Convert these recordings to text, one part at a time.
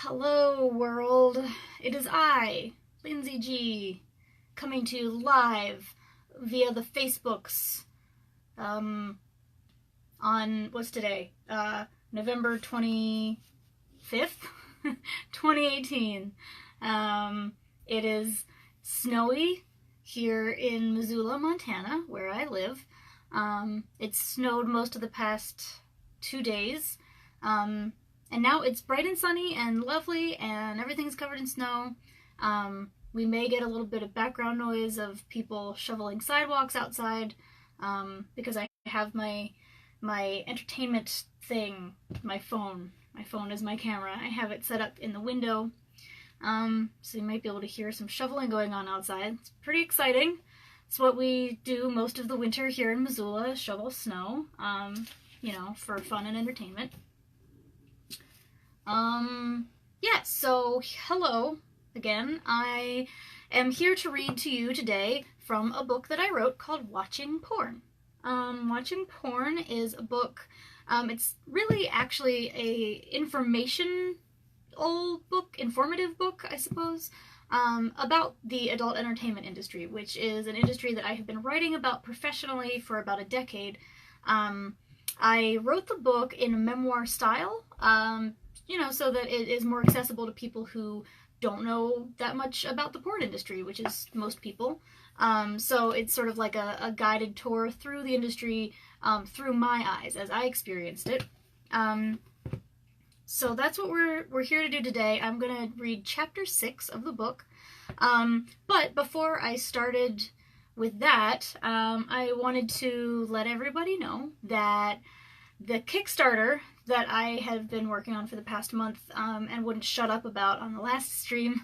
Hello world, it is I, Lynsey G, coming to you live via the Facebooks, on, what's today, November 25th, 2018. It is snowy here in Missoula, Montana, where I live. It's snowed most of the past 2 days, and now it's bright and sunny and lovely and everything's covered in snow. We may get a little bit of background noise of people shoveling sidewalks outside, because I have my entertainment thing, my phone. My phone is my camera. I have it set up in the window, so you might be able to hear some shoveling going on outside. It's pretty exciting. It's what we do most of the winter here in Missoula, shovel snow, you know, for fun and entertainment. Yeah, so hello again. I am here to read to you today from a book that I wrote called Watching Porn. Watching Porn is a book, it's really actually a informative book, I suppose, about the adult entertainment industry, which is an industry that I have been writing about professionally for about a decade. I wrote the book in a memoir style, you know, so that it is more accessible to people who don't know that much about the porn industry, which is most people. So it's sort of like a guided tour through the industry, through my eyes, as I experienced it. So that's what we're here to do today. I'm gonna read chapter 6 of the book. But before I started with that, I wanted to let everybody know that the Kickstarter that I have been working on for the past month, and wouldn't shut up about on the last stream,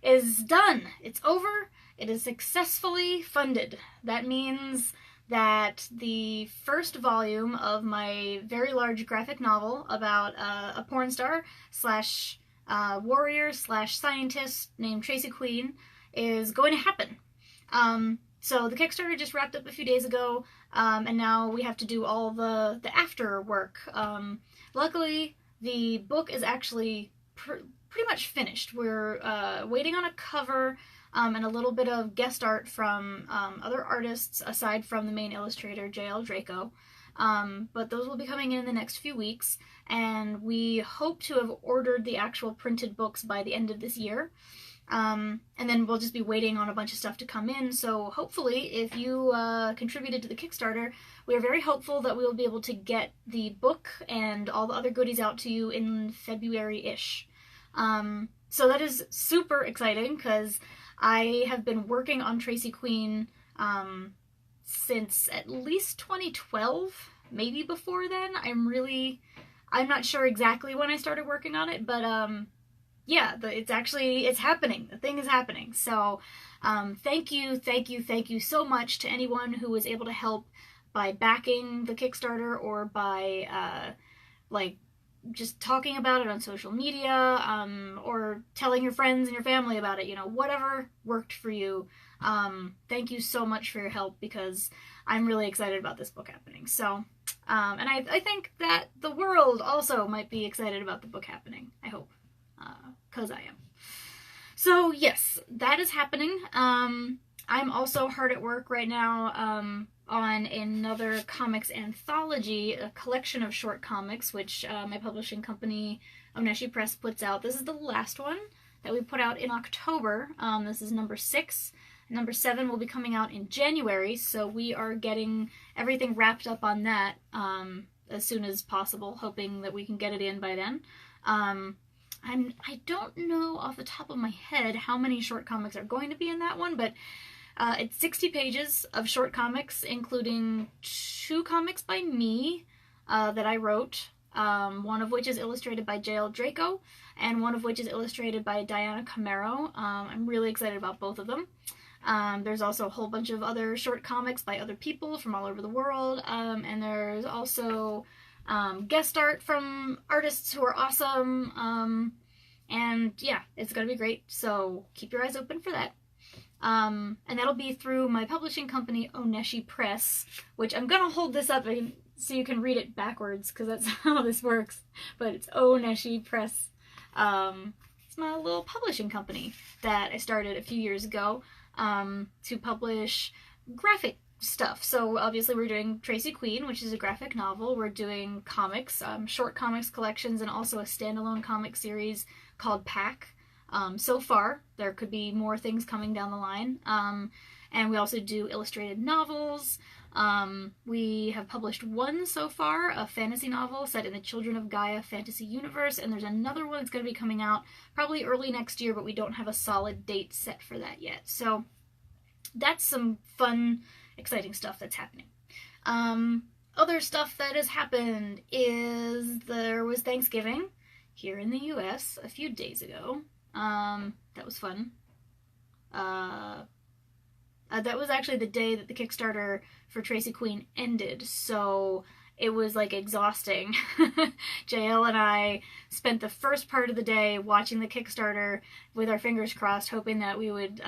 is done. It's over. It is successfully funded. That means that the first volume of my very large graphic novel about a porn star slash warrior slash scientist named Tracy Queen is going to happen. So the Kickstarter just wrapped up a few days ago, and now we have to do all the after work. Luckily, the book is actually pretty much finished. We're waiting on a cover and a little bit of guest art from other artists aside from the main illustrator, J.L. Draco. But those will be coming in the next few weeks, and we hope to have ordered the actual printed books by the end of this year. And then we'll just be waiting on a bunch of stuff to come in, so hopefully if you contributed to the Kickstarter, we are very hopeful that we will be able to get the book and all the other goodies out to you in February-ish. So that is super exciting, because I have been working on Tracy Queen since at least 2012, maybe before then. I'm not sure exactly when I started working on it, but yeah, it's happening. The thing is happening. So, thank you so much to anyone who was able to help by backing the Kickstarter or by, like, just talking about it on social media, or telling your friends and your family about it, you know, whatever worked for you. Thank you so much for your help, because I'm really excited about this book happening. So, and I think that the world also might be excited about the book happening, I hope. Because I am. So yes, that is happening. I'm also hard at work right now on another comics anthology, a collection of short comics, which my publishing company, Oneshi Press, puts out. This is the last one that we put out in October. This is number 6. Number 7 will be coming out in January, so we are getting everything wrapped up on that as soon as possible, hoping that we can get it in by then. I don't know off the top of my head how many short comics are going to be in that one, but it's 60 pages of short comics, including 2 comics by me that I wrote, one of which is illustrated by J.L. Draco, and one of which is illustrated by Diana Camero. I'm really excited about both of them. There's also a whole bunch of other short comics by other people from all over the world, and there's also guest art from artists who are awesome, and yeah, it's gonna be great, so keep your eyes open for that. And that'll be through my publishing company, Oneshi Press, which I'm gonna hold this up so you can read it backwards, because that's how this works, but it's Oneshi Press. It's my little publishing company that I started a few years ago to publish graphic stuff. So obviously we're doing Tracy Queen, which is a graphic novel. We're doing comics, short comics collections, and also a standalone comic series called Pack. So far, there could be more things coming down the line. And we also do illustrated novels. We have published one so far, a fantasy novel set in the Children of Gaia fantasy universe, and there's another one that's going to be coming out probably early next year, but we don't have a solid date set for that yet. So that's some fun, exciting stuff that's happening. Other stuff that has happened is there was Thanksgiving here in the US a few days ago. That was fun. That was actually the day that the Kickstarter for Tracy Queen ended, so it was like exhausting. JL and I spent the first part of the day watching the Kickstarter with our fingers crossed, hoping that we would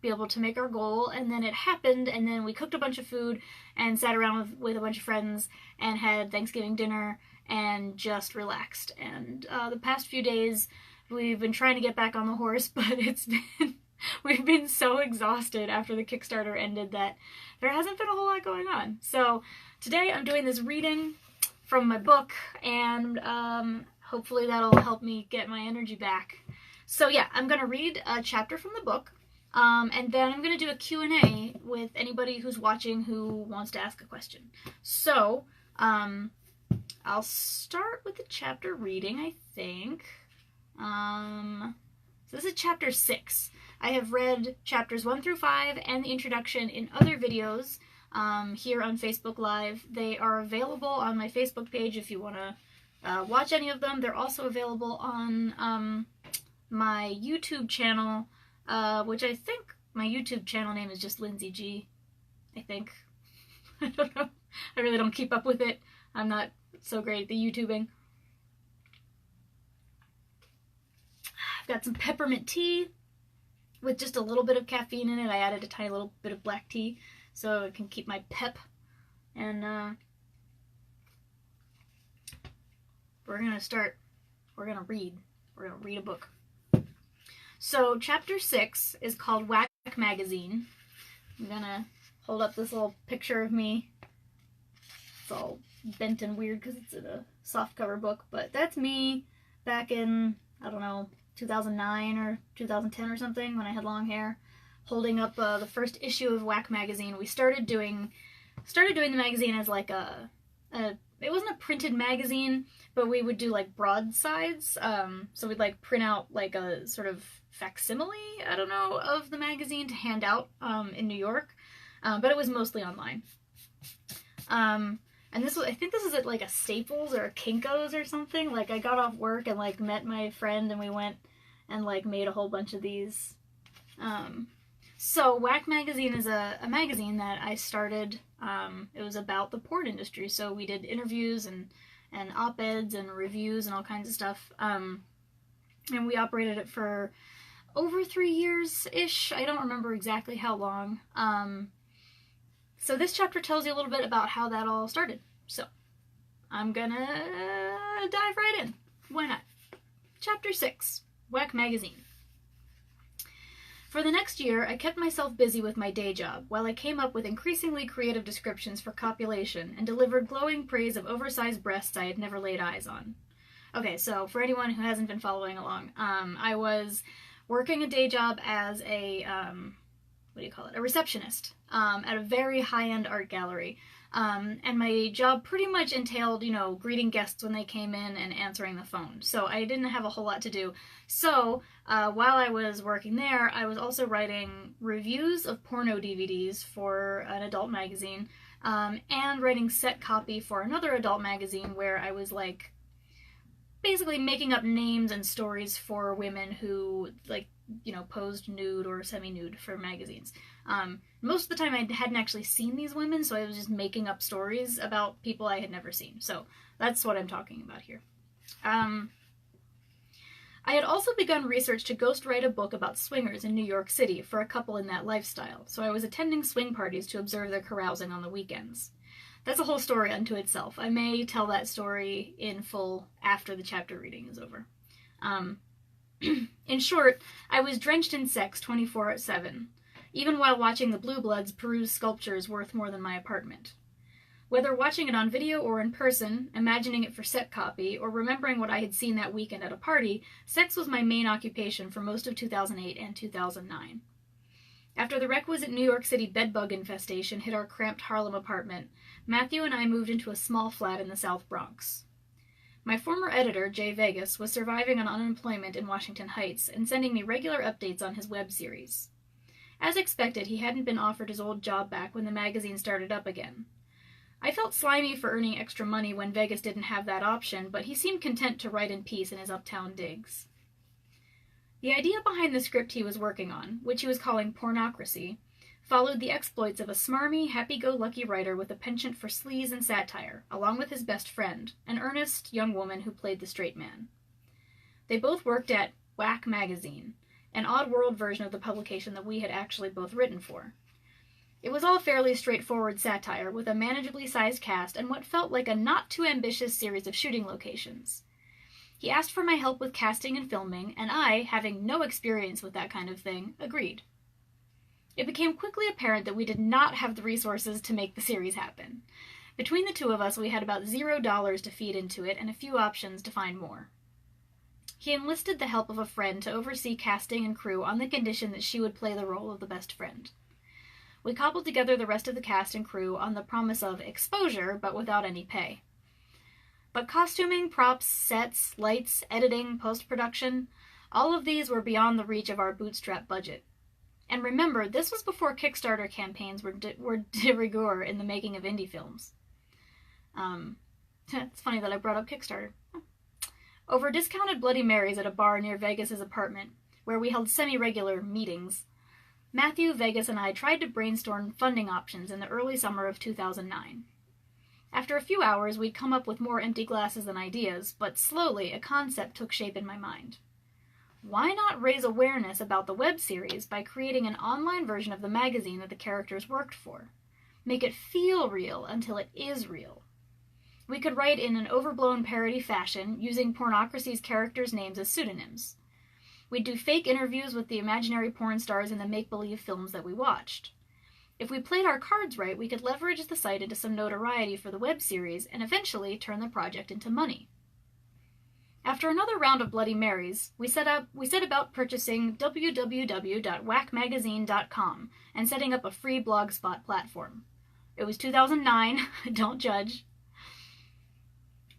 be able to make our goal, and then it happened, and then we cooked a bunch of food and sat around with a bunch of friends and had Thanksgiving dinner and just relaxed. And the past few days we've been trying to get back on the horse, but we've been so exhausted after the Kickstarter ended that there hasn't been a whole lot going on. So today I'm doing this reading from my book, and hopefully that'll help me get my energy back. So yeah, I'm going to read a chapter from the book, and then I'm going to do a Q&A with anybody who's watching who wants to ask a question. So I'll start with the chapter reading, I think. So this is chapter 6. I have read chapters 1 through 5 and the introduction in other videos here on Facebook Live. They are available on my Facebook page if you want to watch any of them. They're also available on my YouTube channel, which I think my YouTube channel name is just Lynsey G, I think. I don't know. I really don't keep up with it. I'm not so great at the YouTubing. I've got some peppermint tea with just a little bit of caffeine in it. I added a tiny little bit of black tea so it can keep my pep. And we're going to read a book. So chapter 6 is called Whack Magazine. I'm going to hold up this little picture of me. It's all bent and weird because it's in a softcover book, but that's me back in, I don't know, 2009 or 2010 or something, when I had long hair, holding up the first issue of Whack Magazine. We started doing the magazine as like it wasn't a printed magazine, but we would do like broadsides. So we'd like print out like a sort of facsimile, I don't know, of the magazine to hand out in New York, but it was mostly online. And I think this is at like a Staples or a Kinko's or something. Like I got off work and like met my friend and we went and like made a whole bunch of these. So Whack Magazine is a magazine that I started. It was about the porn industry. So we did interviews and op-eds and reviews and all kinds of stuff. And we operated it for over 3 years-ish. I don't remember exactly how long. So this chapter tells you a little bit about how that all started. So I'm gonna dive right in. Why not? Chapter 6, Whack Magazine. For the next year, I kept myself busy with my day job while I came up with increasingly creative descriptions for copulation and delivered glowing praise of oversized breasts I had never laid eyes on. Okay, so for anyone who hasn't been following along, I was working a day job as a a receptionist at a very high-end art gallery. And my job pretty much entailed, greeting guests when they came in and answering the phone. So I didn't have a whole lot to do. So while I was working there, I was also writing reviews of porno DVDs for an adult magazine, and writing set copy for another adult magazine where I was like basically making up names and stories for women who posed nude or semi-nude for magazines. Most of the time I hadn't actually seen these women, so I was just making up stories about people I had never seen. So that's what I'm talking about here. I had also begun research to ghostwrite a book about swingers in New York City for a couple in that lifestyle, so I was attending swing parties to observe their carousing on the weekends. That's a whole story unto itself. I may tell that story in full after the chapter reading is over. In short, I was drenched in sex 24/7, even while watching the Blue Bloods peruse sculptures worth more than my apartment. Whether watching it on video or in person, imagining it for set copy, or remembering what I had seen that weekend at a party, sex was my main occupation for most of 2008 and 2009. After the requisite New York City bedbug infestation hit our cramped Harlem apartment, Matthew and I moved into a small flat in the South Bronx. My former editor, Jay Vegas, was surviving on unemployment in Washington Heights and sending me regular updates on his web series. As expected, he hadn't been offered his old job back when the magazine started up again. I felt slimy for earning extra money when Vegas didn't have that option, but he seemed content to write in peace in his uptown digs. The idea behind the script he was working on, which he was calling Pornocracy, followed the exploits of a smarmy, happy-go-lucky writer with a penchant for sleaze and satire, along with his best friend, an earnest young woman who played the straight man. They both worked at Whack magazine, an odd-world version of the publication that we had actually both written for. It was all fairly straightforward satire, with a manageably sized cast and what felt like a not-too-ambitious series of shooting locations. He asked for my help with casting and filming, and I, having no experience with that kind of thing, agreed. It became quickly apparent that we did not have the resources to make the series happen. Between the two of us, we had about $0 to feed into it and a few options to find more. He enlisted the help of a friend to oversee casting and crew on the condition that she would play the role of the best friend. We cobbled together the rest of the cast and crew on the promise of exposure, but without any pay. But costuming, props, sets, lights, editing, post-production, all of these were beyond the reach of our bootstrap budget. And remember, this was before Kickstarter campaigns were de rigueur in the making of indie films. It's funny that I brought up Kickstarter. Over discounted Bloody Marys at a bar near Vegas's apartment, where we held semi-regular meetings, Matthew, Vegas, and I tried to brainstorm funding options in the early summer of 2009. After a few hours, we'd come up with more empty glasses than ideas, but slowly a concept took shape in my mind. Why not raise awareness about the web series by creating an online version of the magazine that the characters worked for? Make it feel real until it is real. We could write in an overblown parody fashion, using Pornocracy's characters' names as pseudonyms. We'd do fake interviews with the imaginary porn stars in the make-believe films that we watched. If we played our cards right, we could leverage the site into some notoriety for the web series and eventually turn the project into money. After another round of Bloody Marys, we set about purchasing www.whackmagazine.com and setting up a free blogspot platform. It was 2009, don't judge.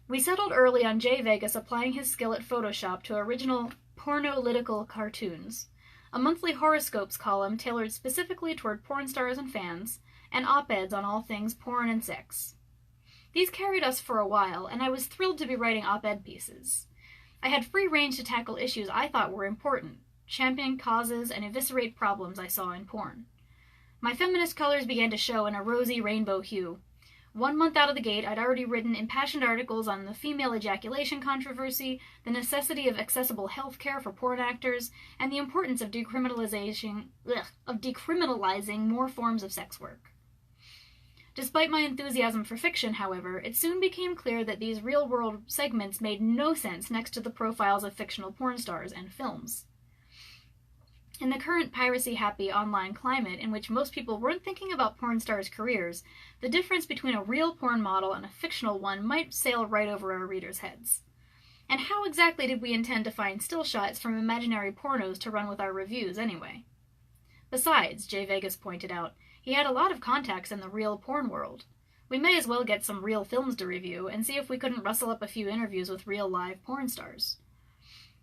We settled early on Jay Vegas applying his skill at Photoshop to original pornolytical cartoons, a monthly horoscopes column tailored specifically toward porn stars and fans, and op-eds on all things porn and sex. These carried us for a while, and I was thrilled to be writing op-ed pieces. I had free range to tackle issues I thought were important, champion causes, and eviscerate problems I saw in porn. My feminist colors began to show in a rosy rainbow hue. 1 month out of the gate, I'd already written impassioned articles on the female ejaculation controversy, the necessity of accessible health care for porn actors, and the importance of decriminalizing more forms of sex work. Despite my enthusiasm for fiction, however, it soon became clear that these real-world segments made no sense next to the profiles of fictional porn stars and films. In the current piracy-happy online climate in which most people weren't thinking about porn stars' careers, the difference between a real porn model and a fictional one might sail right over our readers' heads. And how exactly did we intend to find still shots from imaginary pornos to run with our reviews anyway? Besides, Jay Vegas pointed out, he had a lot of contacts in the real porn world. We may as well get some real films to review and see if we couldn't rustle up a few interviews with real live porn stars.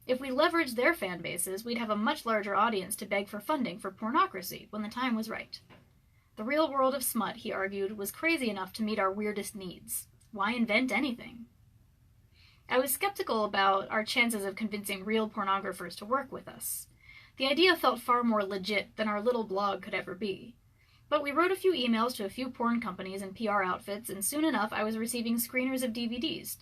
If we leveraged their fan bases, we'd have a much larger audience to beg for funding for Pornocracy when the time was right. The real world of smut, he argued, was crazy enough to meet our weirdest needs. Why invent anything? I was skeptical about our chances of convincing real pornographers to work with us. The idea felt far more legit than our little blog could ever be. But we wrote a few emails to a few porn companies and PR outfits, and soon enough I was receiving screeners of DVDs.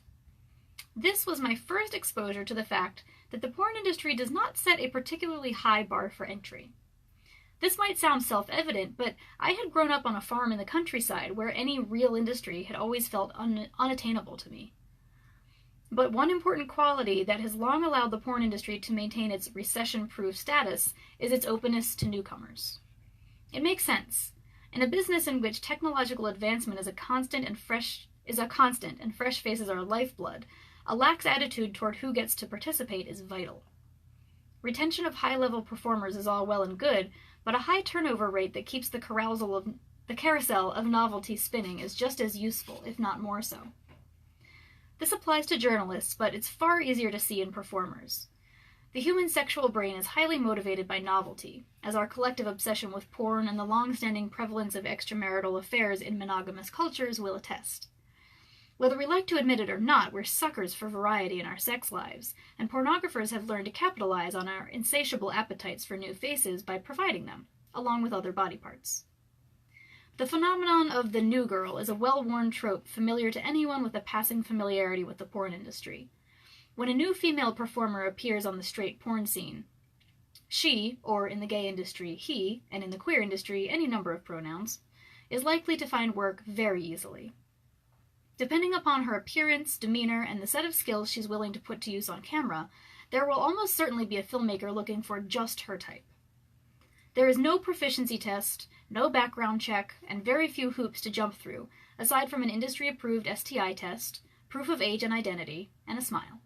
This was my first exposure to the fact that the porn industry does not set a particularly high bar for entry. This might sound self-evident, but I had grown up on a farm in the countryside where any real industry had always felt unattainable to me. But one important quality that has long allowed the porn industry to maintain its recession-proof status is its openness to newcomers. It makes sense. In a business in which technological advancement is a constant and fresh faces are lifeblood, a lax attitude toward who gets to participate is vital. Retention of high-level performers is all well and good, but a high turnover rate that keeps the carousel of novelty spinning is just as useful, if not more so. This applies to journalists, but it's far easier to see in performers. The human sexual brain is highly motivated by novelty, as our collective obsession with porn and the long-standing prevalence of extramarital affairs in monogamous cultures will attest. Whether we like to admit it or not, we're suckers for variety in our sex lives, and pornographers have learned to capitalize on our insatiable appetites for new faces by providing them, along with other body parts. The phenomenon of the new girl is a well-worn trope familiar to anyone with a passing familiarity with the porn industry. When a new female performer appears on the straight porn scene, she, or in the gay industry, he, and in the queer industry, any number of pronouns, is likely to find work very easily. Depending upon her appearance, demeanor, and the set of skills she's willing to put to use on camera, there will almost certainly be a filmmaker looking for just her type. There is no proficiency test, no background check, and very few hoops to jump through, aside from an industry-approved STI test, proof of age and identity, and a smile.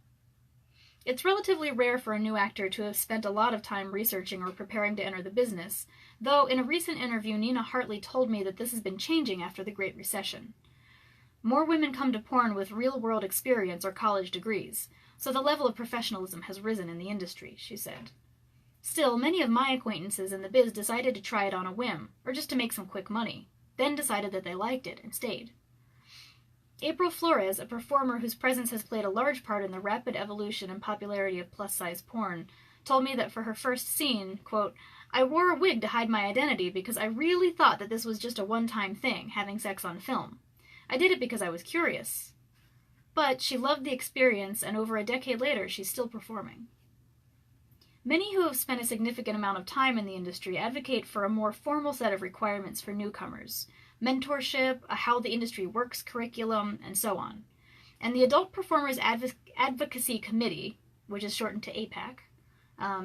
It's relatively rare for a new actor to have spent a lot of time researching or preparing to enter the business, though in a recent interview Nina Hartley told me that this has been changing after the Great Recession. More women come to porn with real-world experience or college degrees, so the level of professionalism has risen in the industry, she said. Still, many of my acquaintances in the biz decided to try it on a whim, or just to make some quick money, then decided that they liked it and stayed. April Flores, a performer whose presence has played a large part in the rapid evolution and popularity of plus-size porn, told me that for her first scene, quote, "I wore a wig to hide my identity because I really thought that this was just a one-time thing, having sex on film. I did it because I was curious." But she loved the experience, and over a decade later, she's still performing. Many who have spent a significant amount of time in the industry advocate for a more formal set of requirements for newcomers, mentorship, a how the industry works curriculum, and so on. And the Adult Performers Advocacy Committee, which is shortened to APAC,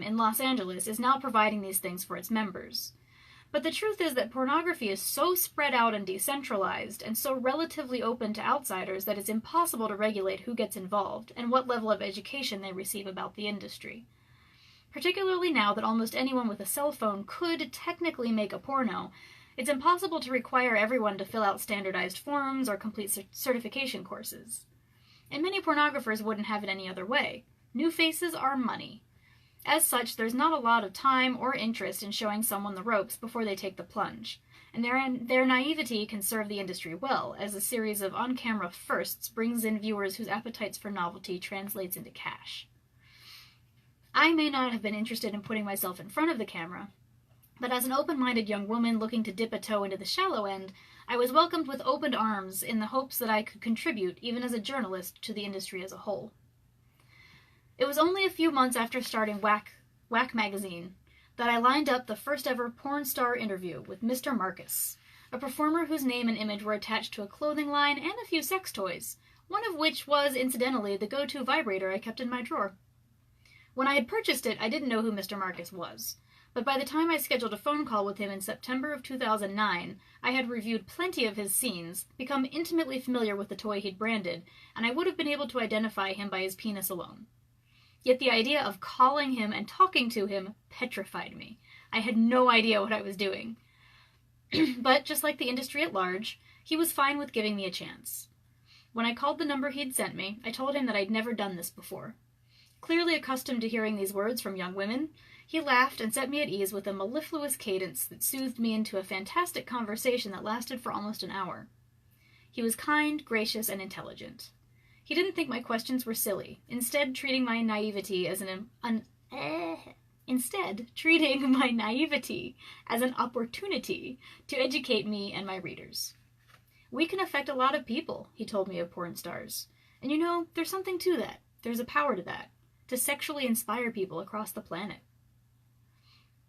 in Los Angeles, is now providing these things for its members. But the truth is that pornography is so spread out and decentralized, and so relatively open to outsiders that it's impossible to regulate who gets involved and what level of education they receive about the industry. Particularly now that almost anyone with a cell phone could technically make a porno, it's impossible to require everyone to fill out standardized forms or complete certification courses. And many pornographers wouldn't have it any other way. New faces are money. As such, there's not a lot of time or interest in showing someone the ropes before they take the plunge, and their naivety can serve the industry well, as a series of on-camera firsts brings in viewers whose appetites for novelty translates into cash. I may not have been interested in putting myself in front of the camera, but as an open-minded young woman looking to dip a toe into the shallow end, I was welcomed with open arms in the hopes that I could contribute, even as a journalist, to the industry as a whole. It was only a few months after starting Whack magazine that I lined up the first ever porn star interview with Mr. Marcus, a performer whose name and image were attached to a clothing line and a few sex toys, one of which was, incidentally, the go-to vibrator I kept in my drawer. When I had purchased it, I didn't know who Mr. Marcus was, but by the time I scheduled a phone call with him in September of 2009, I had reviewed plenty of his scenes, become intimately familiar with the toy he'd branded, and I would have been able to identify him by his penis alone. Yet the idea of calling him and talking to him petrified me. I had no idea what I was doing. But, just like the industry at large, he was fine with giving me a chance. When I called the number he'd sent me, I told him that I'd never done this before. Clearly accustomed to hearing these words from young women, he laughed and set me at ease with a mellifluous cadence that soothed me into a fantastic conversation that lasted for almost an hour. He was kind, gracious, and intelligent. He didn't think my questions were silly, instead treating my naivety as an opportunity to educate me and my readers. "We can affect a lot of people," he told me of porn stars. "And you know, there's something to that. There's a power to that, to sexually inspire people across the planet."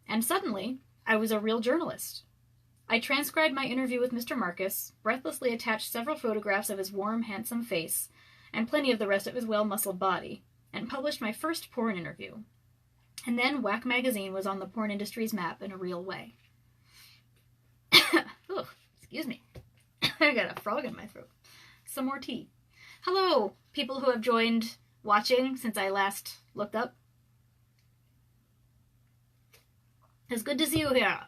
And suddenly, I was a real journalist. I transcribed my interview with Mr. Marcus, breathlessly attached several photographs of his warm, handsome face, and plenty of the rest of his well-muscled body, and published my first porn interview. And then Whack magazine was on the porn industry's map in a real way. Ugh, excuse me. I got a frog in my throat. Some more tea. Hello, people who have joined watching since I last looked up. It's good to see you here.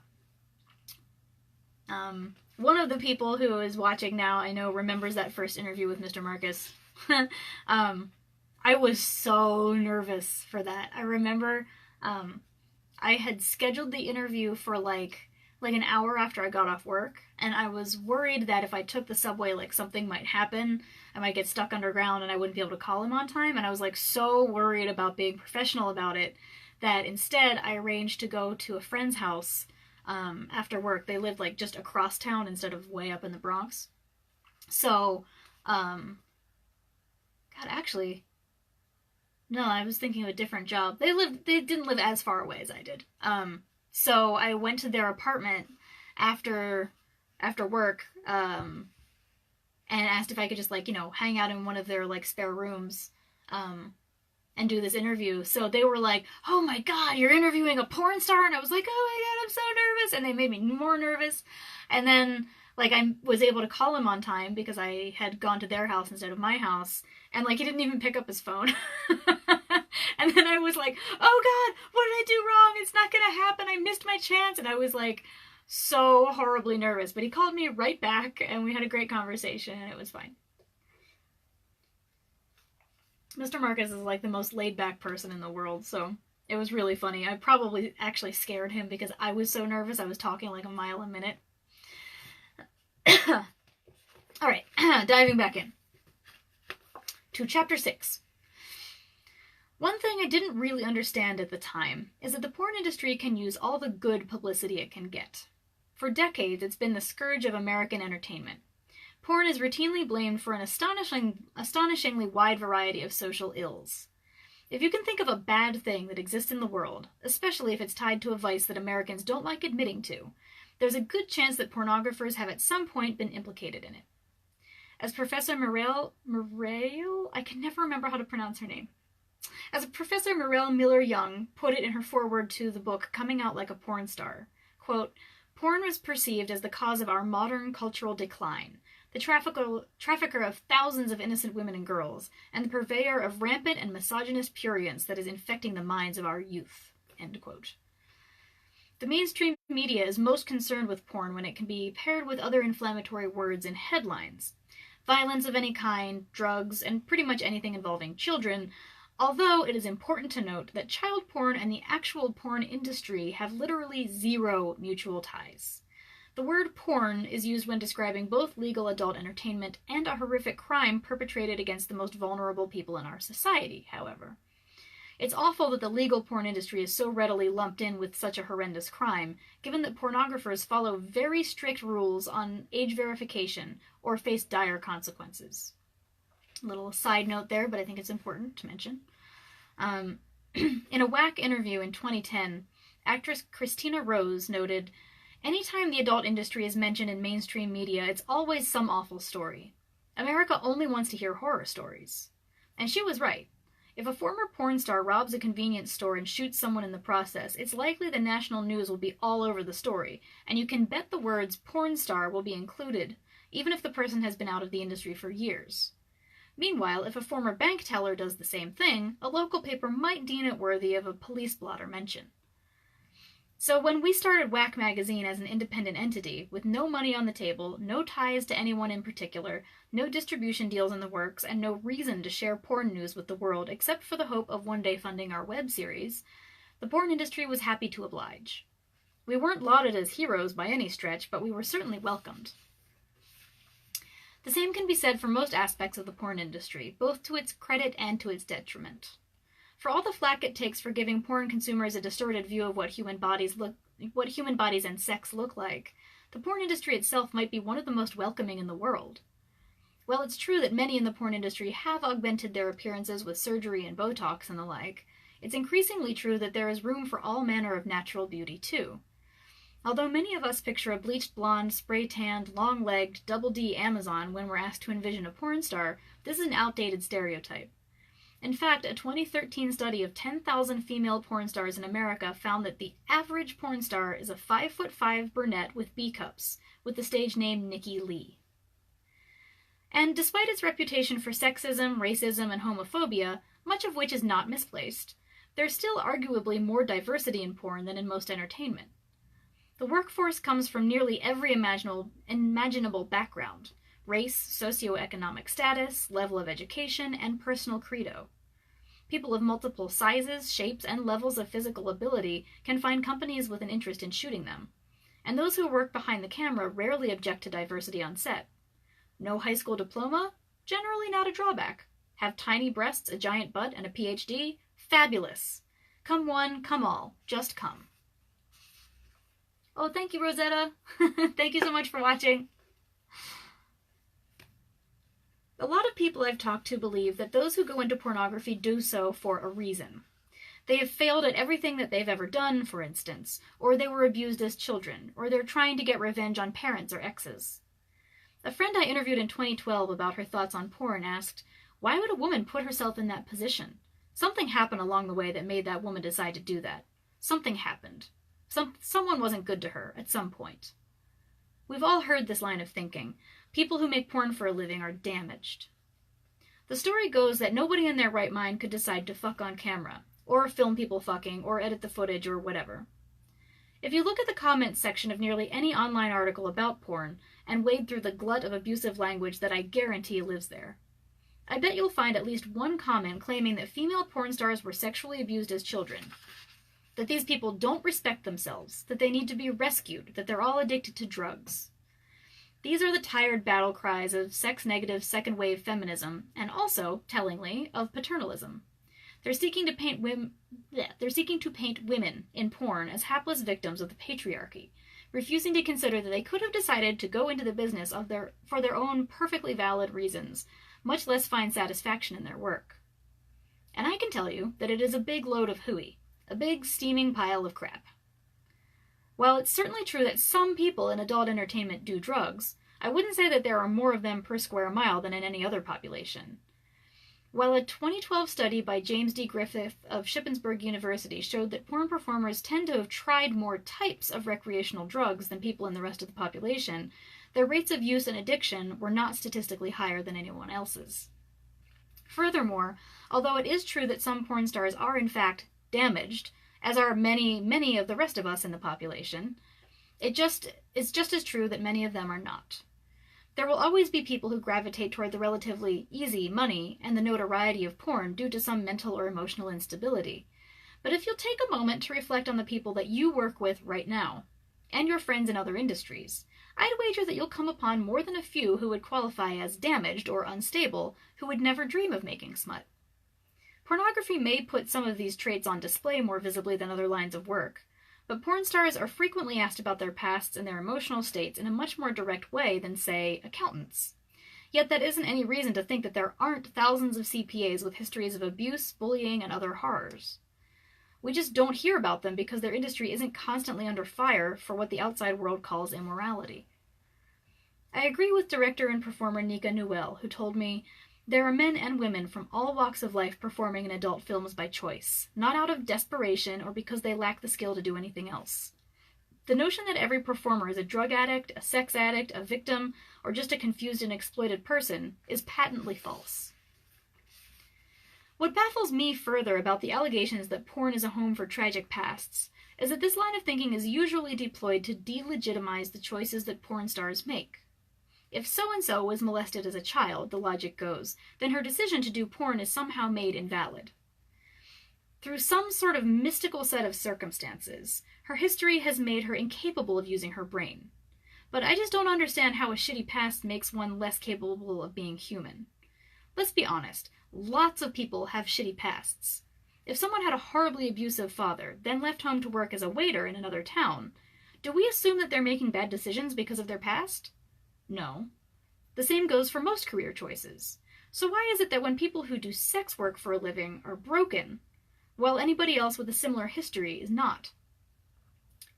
One of the people who is watching now, I know, remembers that first interview with Mr. Marcus. I was so nervous for that. I remember I had scheduled the interview for like an hour after I got off work, and I was worried that if I took the subway, like, something might happen. I might get stuck underground and I wouldn't be able to call him on time, and I was like so worried about being professional about it that instead I arranged to go to a friend's house after work. They lived like just across town instead of way up in the Bronx. So, God, actually, no, I was thinking of a different job. They didn't live as far away as I did. So I went to their apartment after work, and asked if I could just, like, you know, hang out in one of their, like, spare rooms, and do this interview. So they were like, oh my god, you're interviewing a porn star? And I was like, oh my god, I'm so nervous. And they made me more nervous. And then, like, I was able to call him on time because I had gone to their house instead of my house. And, like, he didn't even pick up his phone. And then I was like, oh god, what did I do wrong? It's not gonna happen. I missed my chance. And I was, like, so horribly nervous. But he called me right back and we had a great conversation and it was fine. Mr. Marcus is like the most laid-back person in the world, so it was really funny. I probably actually scared him because I was so nervous. I was talking like a mile a minute. Alright, diving back in to Chapter 6. One thing I didn't really understand at the time is that the porn industry can use all the good publicity it can get. For decades, it's been the scourge of American entertainment. Porn is routinely blamed for an astonishingly wide variety of social ills. If you can think of a bad thing that exists in the world, especially if it's tied to a vice that Americans don't like admitting to, there's a good chance that pornographers have at some point been implicated in it. As Professor Morel, I can never remember how to pronounce her name. As Professor Morel Miller-Young put it in her foreword to the book Coming Out Like a Porn Star, quote, porn was perceived as the cause of our modern cultural decline, the trafficker of thousands of innocent women and girls, and the purveyor of rampant and misogynist prurience that is infecting the minds of our youth. End quote. The mainstream media is most concerned with porn when it can be paired with other inflammatory words in headlines. Violence of any kind, drugs, and pretty much anything involving children, although it is important to note that child porn and the actual porn industry have literally zero mutual ties. The word porn is used when describing both legal adult entertainment and a horrific crime perpetrated against the most vulnerable people in our society, however. It's awful that the legal porn industry is so readily lumped in with such a horrendous crime, given that pornographers follow very strict rules on age verification or face dire consequences. A little side note there, but I think it's important to mention. In a Whack interview in 2010, actress Kristina Rose noted, anytime the adult industry is mentioned in mainstream media, it's always some awful story. America only wants to hear horror stories. And she was right. If a former porn star robs a convenience store and shoots someone in the process, it's likely the national news will be all over the story, and you can bet the words porn star will be included, even if the person has been out of the industry for years. Meanwhile, if a former bank teller does the same thing, a local paper might deem it worthy of a police blotter mention. So when we started Whack magazine as an independent entity, with no money on the table, no ties to anyone in particular, no distribution deals in the works, and no reason to share porn news with the world except for the hope of one day funding our web series, the porn industry was happy to oblige. We weren't lauded as heroes by any stretch, but we were certainly welcomed. The same can be said for most aspects of the porn industry, both to its credit and to its detriment. For all the flack it takes for giving porn consumers a distorted view of what human bodies and sex look like, the porn industry itself might be one of the most welcoming in the world. While it's true that many in the porn industry have augmented their appearances with surgery and Botox and the like, it's increasingly true that there is room for all manner of natural beauty too. Although many of us picture a bleached blonde, spray-tanned, long-legged, double-D Amazon when we're asked to envision a porn star, this is an outdated stereotype. In fact, a 2013 study of 10,000 female porn stars in America found that the average porn star is a 5'5" brunette with B cups, with the stage name Nikki Lee. And despite its reputation for sexism, racism, and homophobia, much of which is not misplaced, there's still arguably more diversity in porn than in most entertainment. The workforce comes from nearly every imaginable background: race, socioeconomic status, level of education, and personal credo. People of multiple sizes, shapes, and levels of physical ability can find companies with an interest in shooting them. And those who work behind the camera rarely object to diversity on set. No high school diploma? Generally not a drawback. Have tiny breasts, a giant butt, and a PhD? Fabulous. Come one, come all. Just come. Oh, thank you, Rosetta. Thank you so much for watching. A lot of people I've talked to believe that those who go into pornography do so for a reason. They have failed at everything that they've ever done, for instance, or they were abused as children, or they're trying to get revenge on parents or exes. A friend I interviewed in 2012 about her thoughts on porn asked, "Why would a woman put herself in that position? Something happened along the way that made that woman decide to do that. Something happened. Someone wasn't good to her at some point." We've all heard this line of thinking. People who make porn for a living are damaged. The story goes that nobody in their right mind could decide to fuck on camera, or film people fucking, or edit the footage, or whatever. If you look at the comments section of nearly any online article about porn, and wade through the glut of abusive language that I guarantee lives there, I bet you'll find at least one comment claiming that female porn stars were sexually abused as children. That these people don't respect themselves, that they need to be rescued, that they're all addicted to drugs. These are the tired battle cries of sex-negative second-wave feminism, and also, tellingly, of paternalism. They're seeking to paint women in porn as hapless victims of the patriarchy, refusing to consider that they could have decided to go into the business for their own perfectly valid reasons, much less find satisfaction in their work. And I can tell you that it is a big load of hooey. A big, steaming pile of crap. While it's certainly true that some people in adult entertainment do drugs, I wouldn't say that there are more of them per square mile than in any other population. While a 2012 study by James D. Griffith of Shippensburg University showed that porn performers tend to have tried more types of recreational drugs than people in the rest of the population, their rates of use and addiction were not statistically higher than anyone else's. Furthermore, although it is true that some porn stars are in fact damaged, as are many of the rest of us in the population, it's just as true that many of them are not. There will always be people who gravitate toward the relatively easy money and the notoriety of porn due to some mental or emotional instability. But if you'll take a moment to reflect on the people that you work with right now, and your friends in other industries, I'd wager that you'll come upon more than a few who would qualify as damaged or unstable, who would never dream of making smut. Pornography may put some of these traits on display more visibly than other lines of work, but porn stars are frequently asked about their pasts and their emotional states in a much more direct way than, say, accountants. Yet that isn't any reason to think that there aren't thousands of CPAs with histories of abuse, bullying, and other horrors. We just don't hear about them because their industry isn't constantly under fire for what the outside world calls immorality. I agree with director and performer Nica Noelle, who told me, "There are men and women from all walks of life performing in adult films by choice, not out of desperation or because they lack the skill to do anything else. The notion that every performer is a drug addict, a sex addict, a victim, or just a confused and exploited person is patently false." What baffles me further about the allegations that porn is a home for tragic pasts is that this line of thinking is usually deployed to delegitimize the choices that porn stars make. If so-and-so was molested as a child, the logic goes, then her decision to do porn is somehow made invalid. Through some sort of mystical set of circumstances, her history has made her incapable of using her brain. But I just don't understand how a shitty past makes one less capable of being human. Let's be honest, lots of people have shitty pasts. If someone had a horribly abusive father, then left home to work as a waiter in another town, do we assume that they're making bad decisions because of their past? No. The same goes for most career choices. So why is it that when people who do sex work for a living are broken, while anybody else with a similar history is not?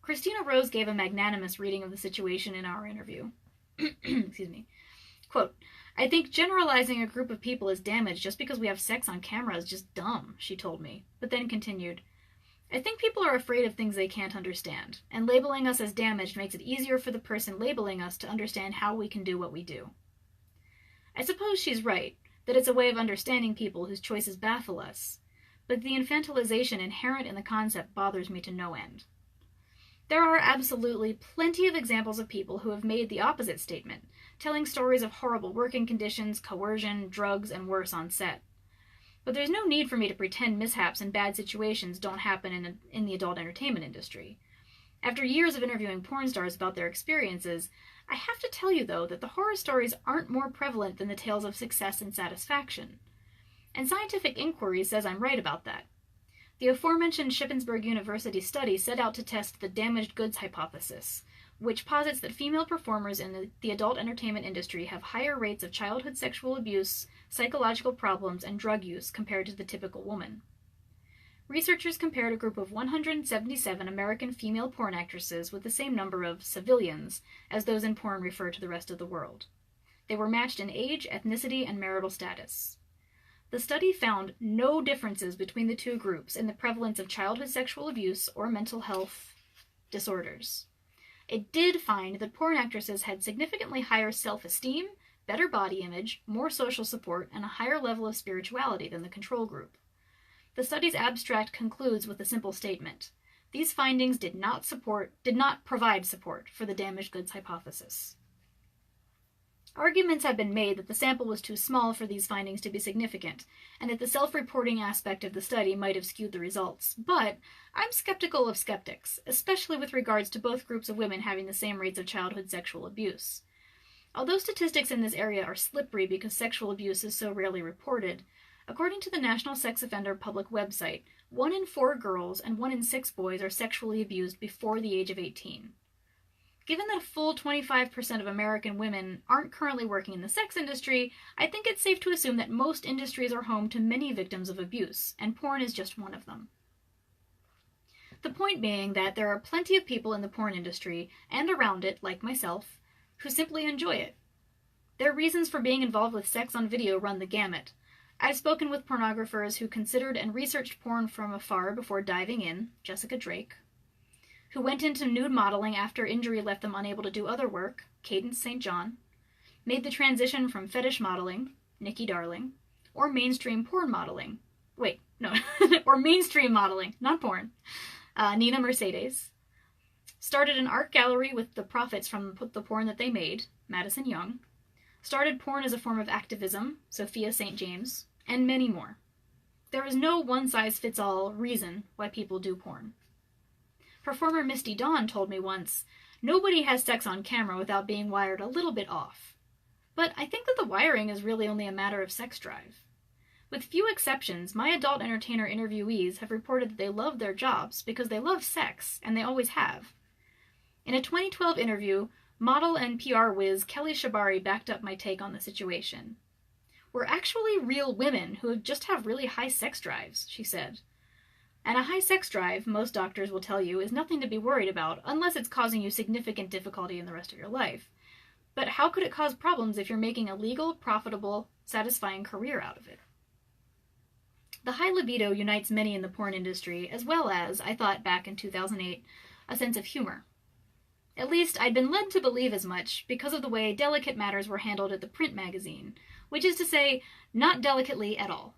Kristina Rose gave a magnanimous reading of the situation in our interview. Excuse me. Quote, "I think generalizing a group of people as damaged just because we have sex on camera is just dumb," she told me, but then continued, "I think people are afraid of things they can't understand, and labeling us as damaged makes it easier for the person labeling us to understand how we can do what we do." I suppose she's right, that it's a way of understanding people whose choices baffle us, but the infantilization inherent in the concept bothers me to no end. There are absolutely plenty of examples of people who have made the opposite statement, telling stories of horrible working conditions, coercion, drugs, and worse on set. But there's no need for me to pretend mishaps and bad situations don't happen in the adult entertainment industry. After years of interviewing porn stars about their experiences, I have to tell you, though, that the horror stories aren't more prevalent than the tales of success and satisfaction. And scientific inquiry says I'm right about that. The aforementioned Shippensburg University study set out to test the damaged goods hypothesis, which posits that female performers in the adult entertainment industry have higher rates of childhood sexual abuse, psychological problems, and drug use compared to the typical woman. Researchers compared a group of 177 American female porn actresses with the same number of civilians as those in porn refer to the rest of the world. They were matched in age, ethnicity, and marital status. The study found no differences between the two groups in the prevalence of childhood sexual abuse or mental health disorders. It did find that porn actresses had significantly higher self-esteem, better body image, more social support, and a higher level of spirituality than the control group. The study's abstract concludes with a simple statement: these findings did not provide support for the damaged goods hypothesis. Arguments have been made that the sample was too small for these findings to be significant, and that the self-reporting aspect of the study might have skewed the results. But I'm skeptical of skeptics, especially with regards to both groups of women having the same rates of childhood sexual abuse. Although statistics in this area are slippery because sexual abuse is so rarely reported, according to the National Sex Offender Public website, 1 in 4 girls and 1 in 6 boys are sexually abused before the age of 18. Given that a full 25% of American women aren't currently working in the sex industry, I think it's safe to assume that most industries are home to many victims of abuse, and porn is just one of them. The point being that there are plenty of people in the porn industry, and around it, like myself, who simply enjoy it. Their reasons for being involved with sex on video run the gamut. I've spoken with pornographers who considered and researched porn from afar before diving in, Jessica Drake, who went into nude modeling after injury left them unable to do other work, Cadence St. John, made the transition from fetish modeling, Nikki Darling, or mainstream porn modeling. Or mainstream modeling, not porn, Nina Mercedes, started an art gallery with the profits from the porn that they made, Madison Young, started porn as a form of activism, Sophia St. James, and many more. There is no one-size-fits-all reason why people do porn. Performer Misti Dawn told me once, "Nobody has sex on camera without being wired a little bit off." But I think that the wiring is really only a matter of sex drive. With few exceptions, my adult entertainer interviewees have reported that they love their jobs because they love sex, and they always have. In a 2012 interview, model and PR whiz Kelly Shabari backed up my take on the situation. "We're actually real women who just have really high sex drives," she said. And a high sex drive, most doctors will tell you, is nothing to be worried about unless it's causing you significant difficulty in the rest of your life. But how could it cause problems if you're making a legal, profitable, satisfying career out of it? The high libido unites many in the porn industry, as well as, I thought back in 2008, a sense of humor. At least, I'd been led to believe as much because of the way delicate matters were handled at the print magazine, which is to say, not delicately at all.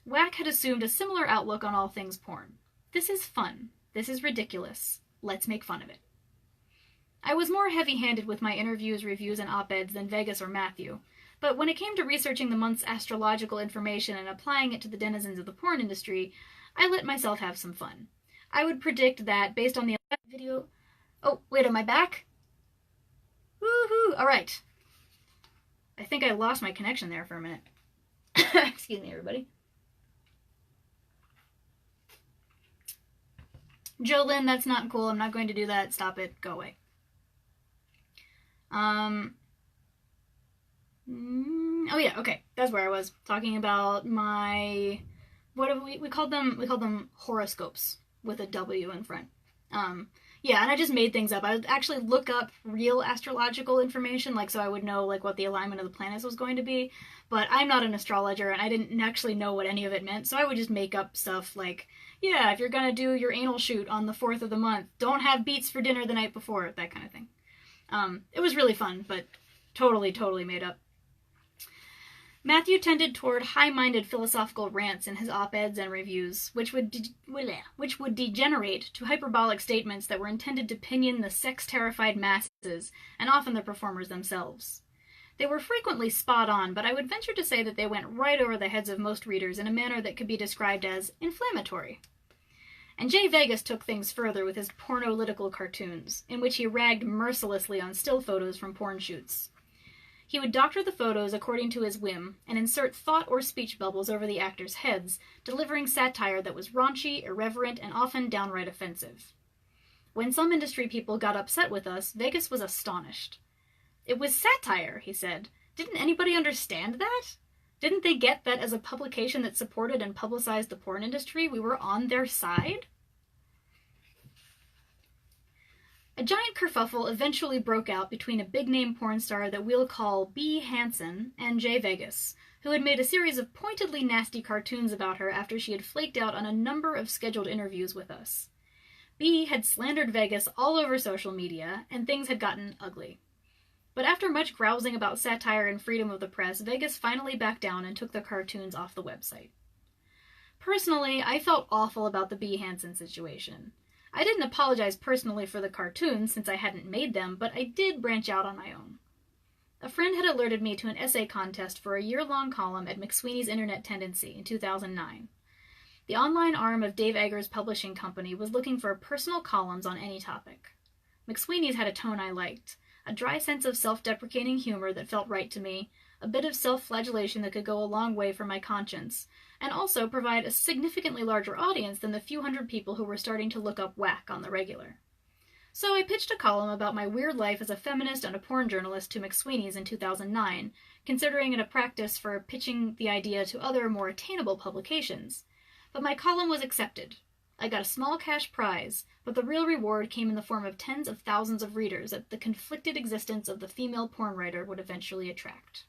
Whack had assumed a similar outlook on all things porn. This is fun. This is ridiculous. Let's make fun of it. I was more heavy-handed with my interviews, reviews, and op-eds than Vegas or Matthew, but when it came to researching the month's astrological information and applying it to the denizens of the porn industry, I let myself have some fun. I would predict that, based on the video... Oh, wait, am I back? Woohoo! Alright. I think I lost my connection there for a minute. Excuse me, everybody. Jolyn, that's not cool. I'm not going to do that. Stop it. Go away. Oh yeah, okay. That's where I was talking about my... What have we called them? We called them horoscopes with a W in front. Yeah, and I just made things up. I would actually look up real astrological information, like, so I would know, like, what the alignment of the planets was going to be. But I'm not an astrologer, and I didn't actually know what any of it meant, so I would just make up stuff like, yeah, if you're gonna do your anal shoot on the 4th of the month, don't have beets for dinner the night before, that kind of thing. It was really fun, but totally made up. Matthew tended toward high-minded philosophical rants in his op-eds and reviews, which would degenerate to hyperbolic statements that were intended to pinion the sex-terrified masses, and often the performers themselves. They were frequently spot on, but I would venture to say that they went right over the heads of most readers in a manner that could be described as inflammatory. And Jay Vegas took things further with his pornolytical cartoons, in which he ragged mercilessly on still photos from porn shoots. He would doctor the photos according to his whim, and insert thought or speech bubbles over the actors' heads, delivering satire that was raunchy, irreverent, and often downright offensive. When some industry people got upset with us, Vegas was astonished. It was satire, he said. Didn't anybody understand that? Didn't they get that as a publication that supported and publicized the porn industry, we were on their side? A giant kerfuffle eventually broke out between a big-name porn star that we'll call B. Hansen and Jay Vegas, who had made a series of pointedly nasty cartoons about her after she had flaked out on a number of scheduled interviews with us. B had slandered Vegas all over social media, and things had gotten ugly. But after much grousing about satire and freedom of the press, Vegas finally backed down and took the cartoons off the website. Personally, I felt awful about the B. Hansen situation. I didn't apologize personally for the cartoons since I hadn't made them, but I did branch out on my own. A friend had alerted me to an essay contest for a year-long column at McSweeney's Internet Tendency in 2009. The online arm of Dave Eggers' publishing company was looking for personal columns on any topic. McSweeney's had a tone I liked, a dry sense of self-deprecating humor that felt right to me, a bit of self-flagellation that could go a long way for my conscience, and also provide a significantly larger audience than the few hundred people who were starting to look up whack on the regular. So I pitched a column about my weird life as a feminist and a porn journalist to McSweeney's in 2009, considering it a practice for pitching the idea to other, more attainable publications. But my column was accepted. I got a small cash prize, but the real reward came in the form of tens of thousands of readers that the conflicted existence of the female porn writer would eventually attract.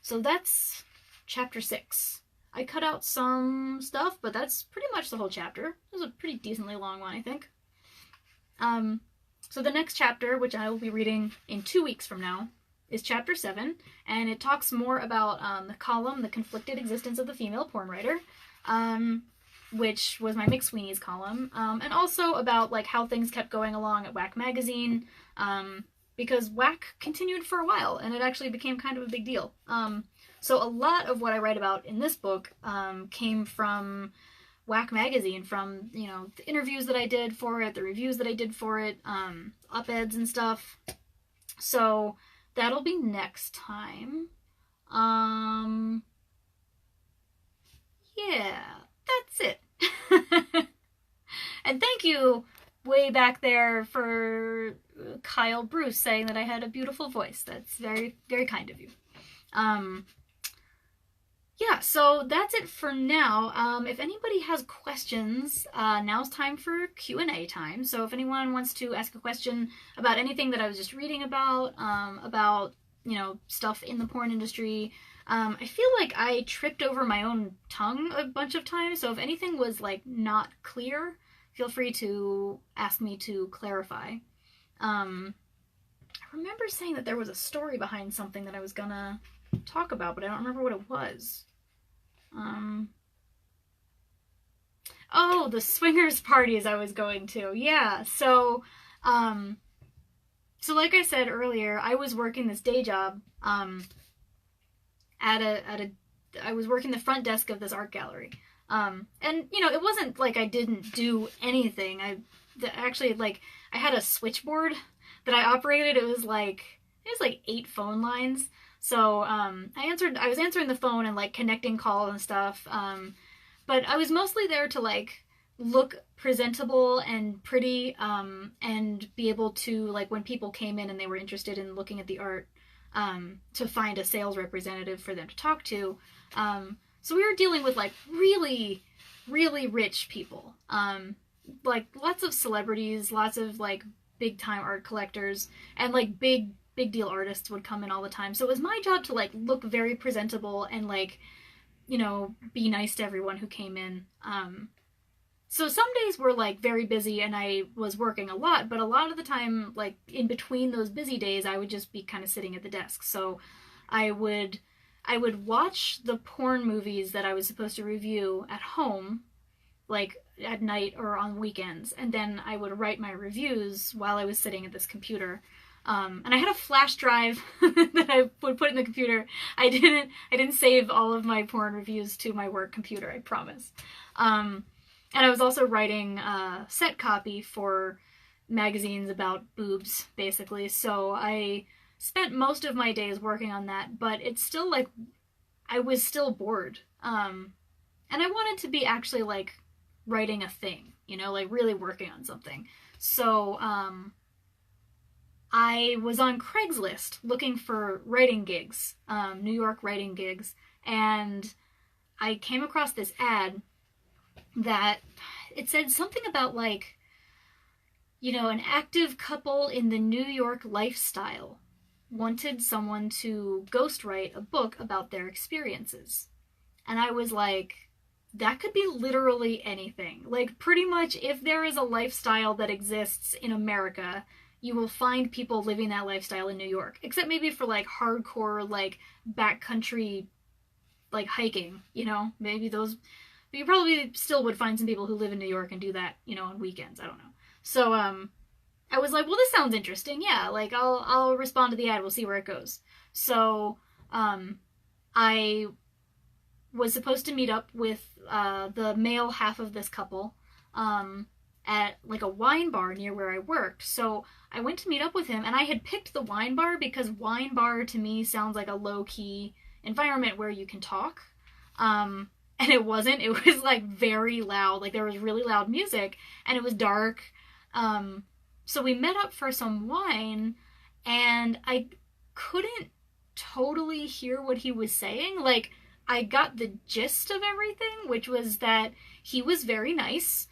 So that's chapter 6. I cut out some stuff, but that's pretty much the whole chapter. It was a pretty decently long one, I think. So the next chapter, which I will be reading in 2 weeks from now, is chapter 7, and it talks more about the column, The Conflicted Existence of the Female Porn Writer, which was my McSweeney's column, and also about like how things kept going along at Whack Magazine, because Whack continued for a while, and it actually became kind of a big deal. So a lot of what I write about in this book came from Whack Magazine, from, you know, the interviews that I did for it, the reviews that I did for it, op-eds and stuff. So that'll be next time. Yeah, that's it. And thank you way back there for Kyle Bruce saying that I had a beautiful voice. That's very, very kind of you. Yeah, so that's it for now. If anybody has questions, now's time for Q&A time. So if anyone wants to ask a question about anything that I was just reading about, you know, stuff in the porn industry, I feel like I tripped over my own tongue a bunch of times. So if anything was, like, not clear, feel free to ask me to clarify. I remember saying that there was a story behind something that I was gonna talk about, but I don't remember what it was. Oh, the swingers parties I was going to. Yeah, so like I said earlier, I was working this day job, I was working the front desk of this art gallery. And, you know, it wasn't like I didn't do anything. I had a switchboard that I operated. It was like 8 phone lines. So, I was answering the phone and, like, connecting calls and stuff, but I was mostly there to, like, look presentable and pretty, and be able to, like, when people came in and they were interested in looking at the art, to find a sales representative for them to talk to. So we were dealing with, like, really, really rich people, like lots of celebrities, lots of like big time art collectors, and like big deal artists would come in all the time. So it was my job to like look very presentable and like, you know, be nice to everyone who came in. So some days were like very busy and I was working a lot, but a lot of the time, like in between those busy days, I would just be kind of sitting at the desk. So I would watch the porn movies that I was supposed to review at home, like at night or on weekends, and then I would write my reviews while I was sitting at this computer. And I had a flash drive that I would put in the computer. I didn't save all of my porn reviews to my work computer, I promise. And I was also writing set copy for magazines about boobs, basically. So I spent most of my days working on that, but it's still like, I was still bored. And I wanted to be actually like writing a thing, you know, like really working on something. So I was on Craigslist looking for writing gigs, New York writing gigs, and I came across this ad that it said something about like, you know, an active couple in the New York lifestyle wanted someone to ghostwrite a book about their experiences. And I was like, that could be literally anything. Like, pretty much if there is a lifestyle that exists in America, you will find people living that lifestyle in New York. Except maybe for like hardcore, like backcountry, like hiking, you know? Maybe those, but you probably still would find some people who live in New York and do that, you know, on weekends. I don't know. So, I was like, well, this sounds interesting. Yeah, like I'll respond to the ad. We'll see where it goes. So, I was supposed to meet up with the male half of this couple at like a wine bar near where I worked. So I went to meet up with him, and I had picked the wine bar because wine bar to me sounds like a low-key environment where you can talk. And it wasn't. It was like very loud. Like there was really loud music, and it was dark. So we met up for some wine, and I couldn't totally hear what he was saying. Like, I got the gist of everything, which was that he was very nice.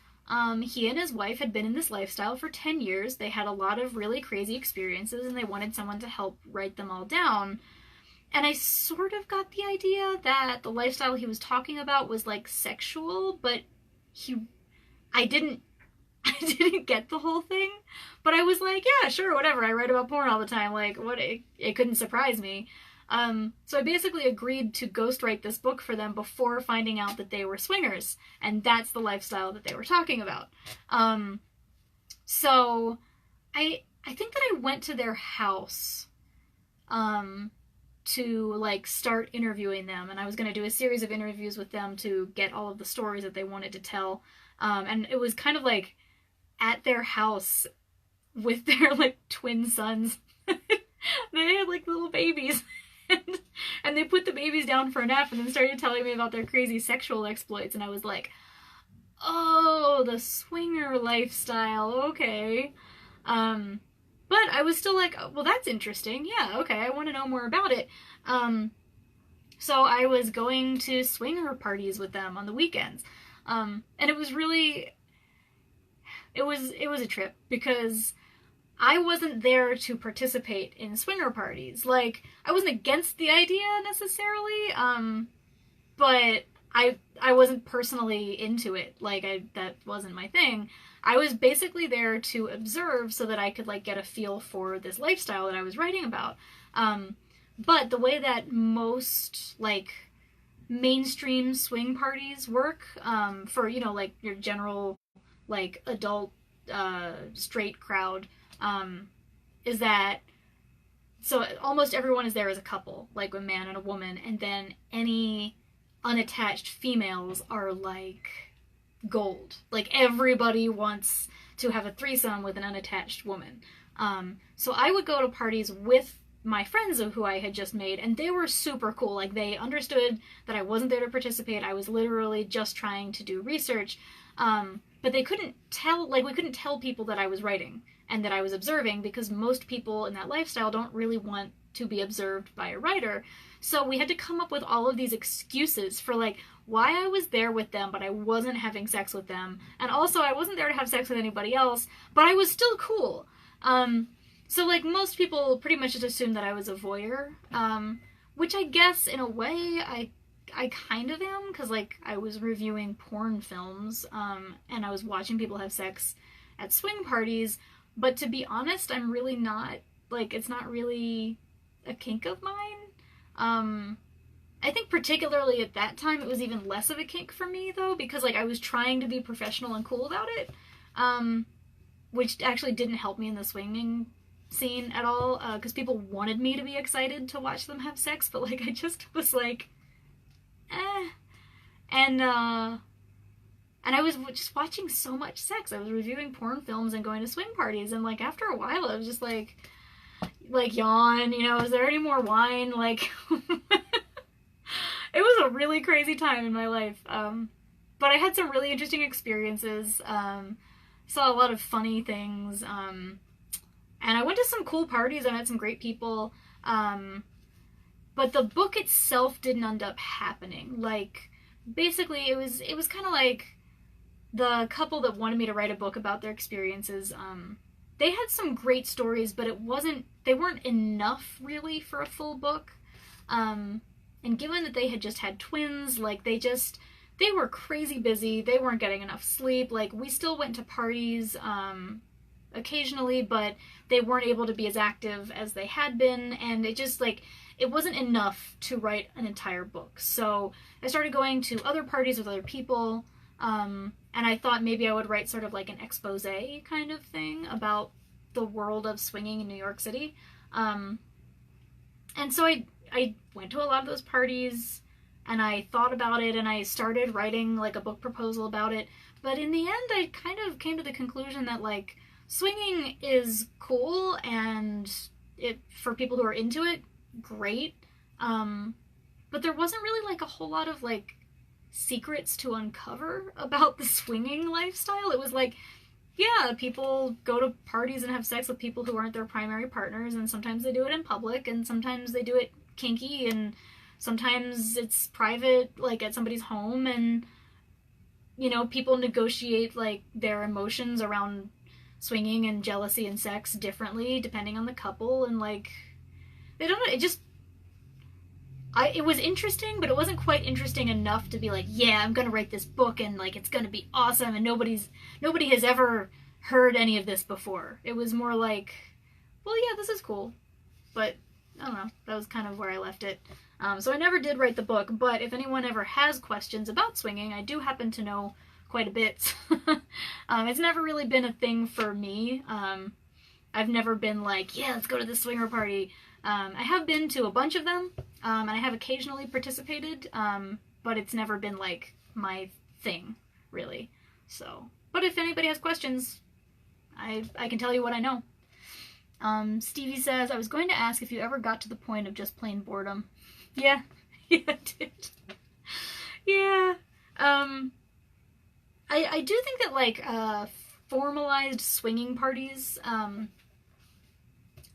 He and his wife had been in this lifestyle for 10 years. They had a lot of really crazy experiences, and they wanted someone to help write them all down. And I sort of got the idea that the lifestyle he was talking about was like sexual, but I didn't get the whole thing. But I was like, yeah, sure, whatever. I write about porn all the time. Like, what? It couldn't surprise me. So I basically agreed to ghostwrite this book for them before finding out that they were swingers, and that's the lifestyle that they were talking about. So I think that I went to their house, to like start interviewing them, and I was going to do a series of interviews with them to get all of the stories that they wanted to tell. And it was kind of like at their house with their like twin sons. They had like little babies. And they put the babies down for a nap and then started telling me about their crazy sexual exploits, and I was like, oh, the swinger lifestyle, okay. But I was still like, well, that's interesting. Yeah, okay, I want to know more about it. So I was going to swinger parties with them on the weekends. And it was really, it was a trip, because I wasn't there to participate in swinger parties. Like, I wasn't against the idea necessarily, but I wasn't personally into it. Like, that wasn't my thing. I was basically there to observe so that I could, like, get a feel for this lifestyle that I was writing about. But the way that most, like, mainstream swing parties work, for, you know, like, your general, like, adult, straight crowd, is that, so almost everyone is there as a couple, like a man and a woman, and then any unattached females are like gold. Like, everybody wants to have a threesome with an unattached woman. So I would go to parties with my friends of who I had just made, and they were super cool. Like, they understood that I wasn't there to participate. I was literally just trying to do research. But they couldn't tell, like, we couldn't tell people that I was writing and that I was observing, because most people in that lifestyle don't really want to be observed by a writer. So we had to come up with all of these excuses for, like, why I was there with them, but I wasn't having sex with them. And also, I wasn't there to have sex with anybody else, but I was still cool. So, like, most people pretty much just assumed that I was a voyeur, which I guess, in a way, I kind of am, because, like, I was reviewing porn films, and I was watching people have sex at swing parties, but to be honest, I'm really not, like, it's not really a kink of mine. I think particularly at that time, it was even less of a kink for me, though, because, like, I was trying to be professional and cool about it, which actually didn't help me in the swinging scene at all, because people wanted me to be excited to watch them have sex, but, like, I just was like, eh. And I was just watching so much sex. I was reviewing porn films and going to swing parties, and, like, after a while, I was just like, yawn, you know, is there any more wine? Like, it was a really crazy time in my life. But I had some really interesting experiences, saw a lot of funny things, and I went to some cool parties. I met some great people, but the book itself didn't end up happening. Like, basically, it was kind of like the couple that wanted me to write a book about their experiences. They had some great stories, but they weren't enough, really, for a full book. And given that they had just had twins, like, they were crazy busy. They weren't getting enough sleep. Like, we still went to parties, occasionally, but they weren't able to be as active as they had been, and it just, like, it wasn't enough to write an entire book. So I started going to other parties with other people, and I thought maybe I would write sort of like an expose kind of thing about the world of swinging in New York City. And so I went to a lot of those parties, and I thought about it, and I started writing, like, a book proposal about it. But in the end, I kind of came to the conclusion that, like, swinging is cool, and for people who are into it, great. But there wasn't really, like, a whole lot of, like, secrets to uncover about the swinging lifestyle. It was like, yeah, people go to parties and have sex with people who aren't their primary partners, and sometimes they do it in public, and sometimes they do it kinky, and sometimes it's private, like, at somebody's home, and, you know, people negotiate, like, their emotions around swinging and jealousy and sex differently depending on the couple, and, like, they don't know, it was interesting, but it wasn't quite interesting enough to be like, yeah, I'm gonna write this book, and, like, it's gonna be awesome, and nobody has ever heard any of this before. It was more like, well, yeah, this is cool, but I don't know, that was kind of where I left it. So I never did write the book, but if anyone ever has questions about swinging, I do happen to know quite a bit. It's never really been a thing for me. I've never been like, yeah, let's go to the swinger party. I have been to a bunch of them, and I have occasionally participated, but it's never been, like, my thing, really. So, but if anybody has questions, I can tell you what I know. Stevie says, I was going to ask if you ever got to the point of just plain boredom. Yeah, I did. Yeah. I do think that, like, formalized swinging parties,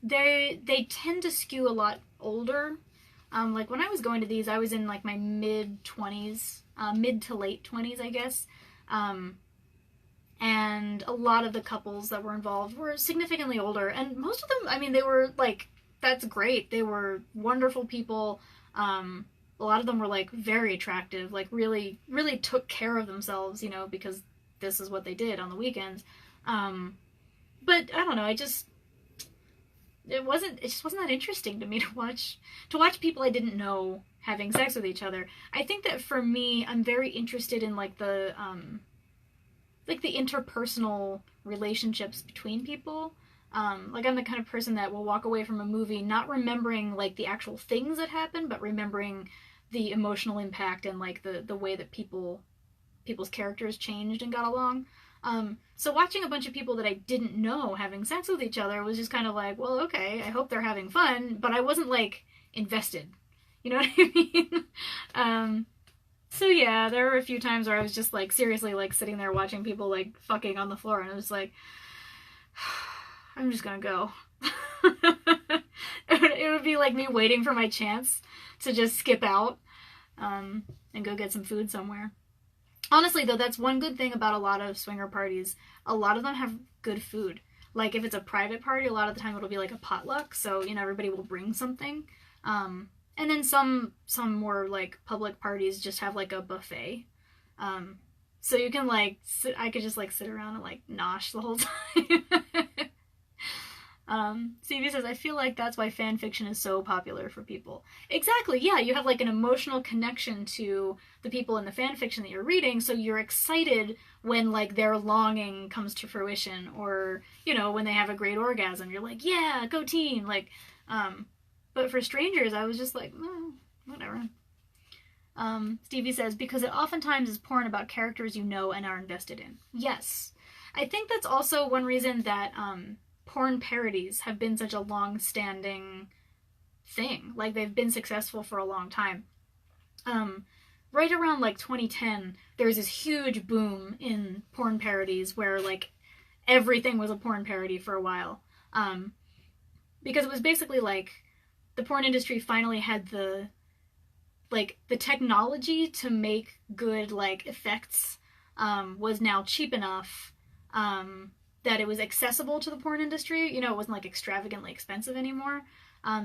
they tend to skew a lot older. Like, when I was going to these, I was in, like, my mid-20s, mid to late 20s, I guess. And a lot of the couples that were involved were significantly older, and most of them, I mean, they were, like, that's great. They were wonderful people. A lot of them were, like, very attractive, like, really, really took care of themselves, you know, because this is what they did on the weekends. But I don't know, it just wasn't that interesting to me to watch people I didn't know having sex with each other. I think that for me, I'm very interested in, like, the interpersonal relationships between people. Like, I'm the kind of person that will walk away from a movie not remembering, like, the actual things that happened, but remembering the emotional impact and, like, the way that people's characters changed and got along. So watching a bunch of people that I didn't know having sex with each other was just kind of like, well, okay, I hope they're having fun, but I wasn't, like, invested. You know what I mean? So yeah, there were a few times where I was just, like, seriously, like, sitting there watching people, like, fucking on the floor, and I was like, I'm just gonna go. It would be like me waiting for my chance to just skip out. and go get some food somewhere. Honestly, though, that's one good thing about a lot of swinger parties. A lot of them have good food. Like, if it's a private party, a lot of the time it'll be like a potluck, so, you know, everybody will bring something. And then some more, like, public parties just have, like, a buffet. So you can, like, I could just, like, sit around and, like, nosh the whole time. Stevie says, I feel like that's why fan fiction is so popular for people. Exactly, yeah, you have like an emotional connection to the people in the fan fiction that you're reading, so you're excited when like their longing comes to fruition, or, you know, when they have a great orgasm, you're like, yeah, go team, like, but for strangers, I was just like, whatever. Stevie says, because it oftentimes is porn about characters you know and are invested in. Yes. I think that's also one reason that, porn parodies have been such a long-standing thing. Like, they've been successful for a long time. Right around, like, 2010, there was this huge boom in porn parodies where, like, everything was a porn parody for a while. Because it was basically, like, the porn industry finally had the technology to make good, like, effects, was now cheap enough, that it was accessible to the porn industry. You know, it wasn't like extravagantly expensive anymore.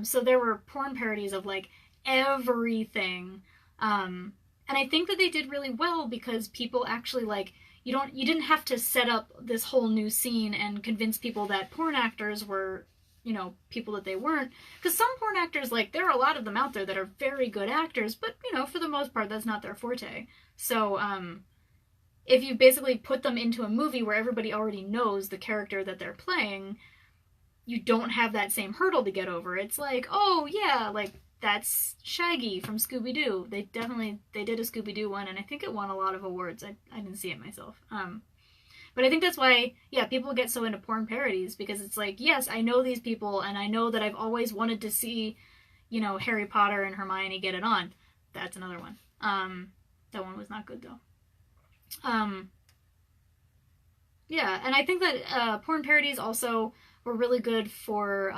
So there were porn parodies of like everything. And I think that they did really well because people actually like, you didn't have to set up this whole new scene and convince people that porn actors were, you know, people that they weren't. Because some porn actors, like, there are a lot of them out there that are very good actors, but, you know, for the most part, that's not their forte. So, if you basically put them into a movie where everybody already knows the character that they're playing, you don't have that same hurdle to get over. It's like, oh yeah, like, that's Shaggy from Scooby-Doo. They did a Scooby-Doo one, and I think it won a lot of awards. I didn't see it myself. But I think that's why, yeah, people get so into porn parodies, because it's like, yes, I know these people, and I know that I've always wanted to see, you know, Harry Potter and Hermione get it on. That's another one. That one was not good, though. Yeah, and I think that porn parodies also were really good for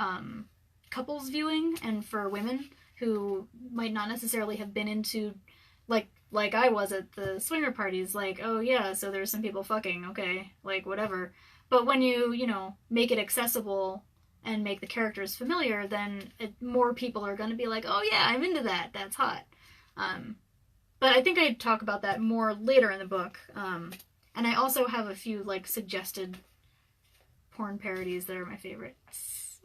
couples viewing, and for women who might not necessarily have been into, like I was at the swinger parties, like, oh yeah, so there's some people fucking, okay, like, whatever. But when you know, make it accessible and make the characters familiar, then more people are going to be like, oh yeah, I'm into that, that's hot. But I think I'd talk about that more later in the book. And I also have a few, like, suggested porn parodies that are my favorites.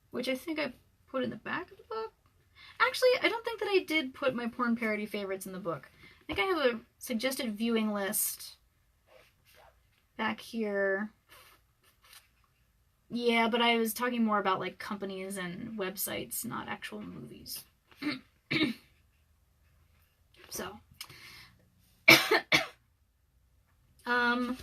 Which I think I put in the back of the book. Actually, I don't think that I did put my porn parody favorites in the book. I think I have a suggested viewing list back here. Yeah, but I was talking more about, like, companies and websites, not actual movies. So, I'm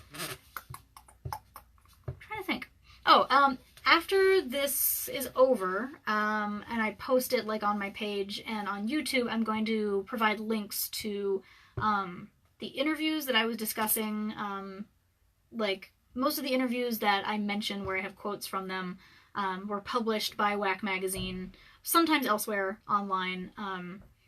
trying to think. Oh, after this is over, and I post it, like, on my page and on YouTube, I'm going to provide links to, the interviews that I was discussing. Like, most of the interviews that I mentioned where I have quotes from them, were published by Whack Magazine, sometimes elsewhere online.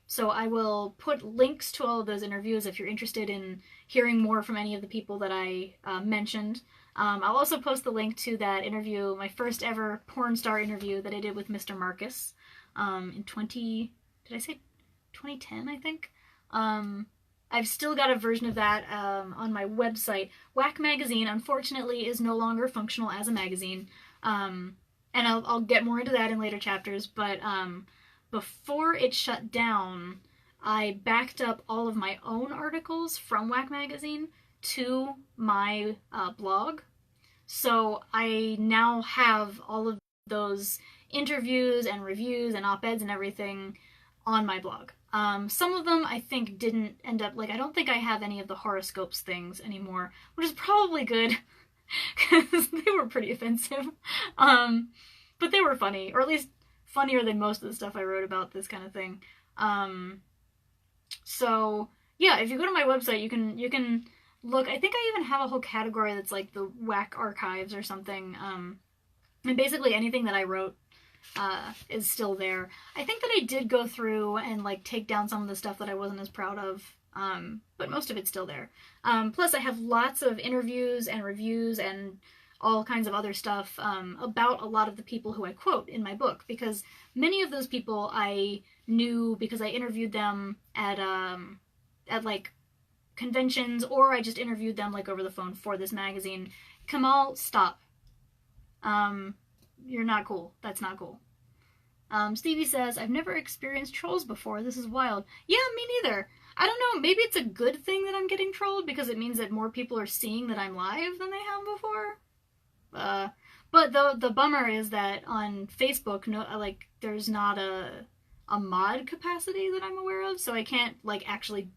So I will put links to all of those interviews if you're interested in hearing more from any of the people that I mentioned. I'll also post the link to that interview, my first ever porn star interview that I did with Mr. Marcus in 2010, I think? I've still got a version of that on my website. Whack Magazine, unfortunately, is no longer functional as a magazine. And I'll get more into that in later chapters, but before it shut down, I backed up all of my own articles from Whack Magazine to my blog. So I now have all of those interviews and reviews and op-eds and everything on my blog. Some of them I think didn't end up, like, I don't think I have any of the horoscopes things anymore, which is probably good, because they were pretty offensive. But they were funny, or at least funnier than most of the stuff I wrote about this kind of thing. So yeah, if you go to my website, you can look. I think I even have a whole category that's like the Whack archives or something. And basically anything that I wrote is still there. I think that I did go through and like take down some of the stuff that I wasn't as proud of, but most of it's still there. Plus I have lots of interviews and reviews and all kinds of other stuff about a lot of the people who I quote in my book, because many of those people I knew because I interviewed them at like conventions, or I just interviewed them like over the phone for this magazine. Kamal, stop. You're not cool. That's not cool. Stevie says, I've never experienced trolls before. This is wild. Yeah, me neither. I don't know. Maybe it's a good thing that I'm getting trolled because it means that more people are seeing that I'm live than they have before. But the bummer is that on Facebook, there's not a mod capacity that I'm aware of, so I can't, like, actually...